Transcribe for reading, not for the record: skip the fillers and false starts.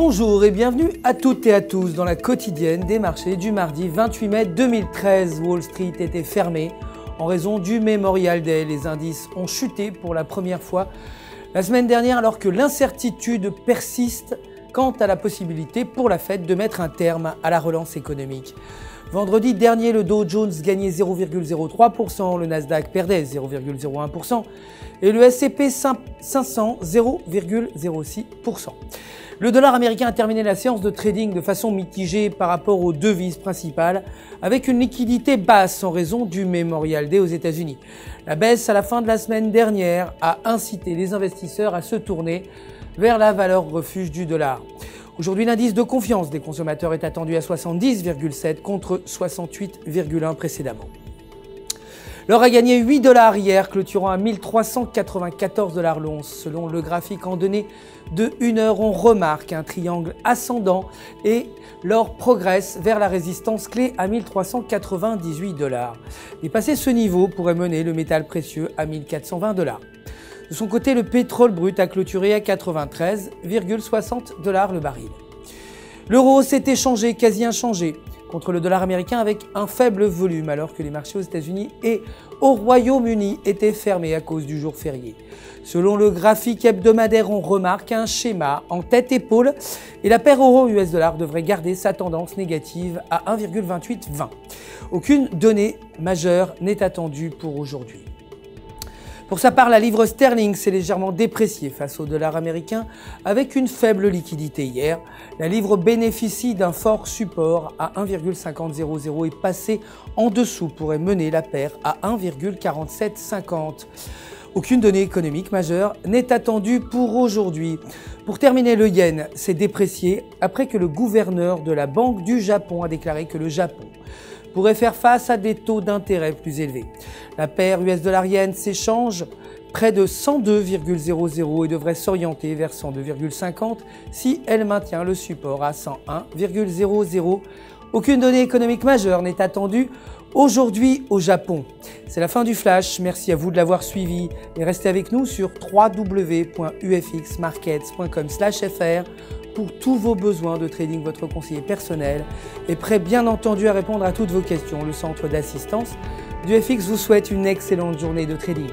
Bonjour et bienvenue à toutes et à tous dans la quotidienne des marchés du mardi 28 mai 2013. Wall Street était fermée en raison du Memorial Day. Les indices ont chuté pour la première fois la semaine dernière alors que l'incertitude persiste quant à la possibilité pour la Fed de mettre un terme à la relance économique. Vendredi dernier, le Dow Jones gagnait 0,03%, le Nasdaq perdait 0,01% et le S&P 500 0,06%. Le dollar américain a terminé la séance de trading de façon mitigée par rapport aux devises principales, avec une liquidité basse en raison du Memorial Day aux États-Unis. La baisse à la fin de la semaine dernière a incité les investisseurs à se tourner vers la valeur refuge du dollar. Aujourd'hui, l'indice de confiance des consommateurs est attendu à 70,7 contre 68,1 précédemment. L'or a gagné 8 $ hier, clôturant à 1394 $ l'once. Selon le graphique en données de 1 heure, on remarque un triangle ascendant et l'or progresse vers la résistance clé à 1398 $. Dépasser ce niveau pourrait mener le métal précieux à 1420 $. De son côté, le pétrole brut a clôturé à 93,60 $ le baril. L'euro s'est échangé, quasi inchangé, contre le dollar américain avec un faible volume alors que les marchés aux États-Unis et au Royaume-Uni étaient fermés à cause du jour férié. Selon le graphique hebdomadaire, on remarque un schéma en tête-épaule et la paire euro-US dollar devrait garder sa tendance négative à 1,2820. Aucune donnée majeure n'est attendue pour aujourd'hui. Pour sa part, la livre sterling s'est légèrement dépréciée face au dollar américain avec une faible liquidité hier. La livre bénéficie d'un fort support à 1,5000 et passer en dessous pourrait mener la paire à 1,4750. Aucune donnée économique majeure n'est attendue pour aujourd'hui. Pour terminer, le yen s'est déprécié après que le gouverneur de la Banque du Japon a déclaré que le Japon pourrait faire face à des taux d'intérêt plus élevés. La paire US dollar-yen s'échange près de 102,00 et devrait s'orienter vers 102,50 si elle maintient le support à 101,00. Aucune donnée économique majeure n'est attendue aujourd'hui au Japon. C'est la fin du flash, merci à vous de l'avoir suivi et restez avec nous sur www.ufxmarkets.com/fr pour tous vos besoins de trading. Votre conseiller personnel est prêt bien entendu à répondre à toutes vos questions. Le centre d'assistance du FX vous souhaite une excellente journée de trading.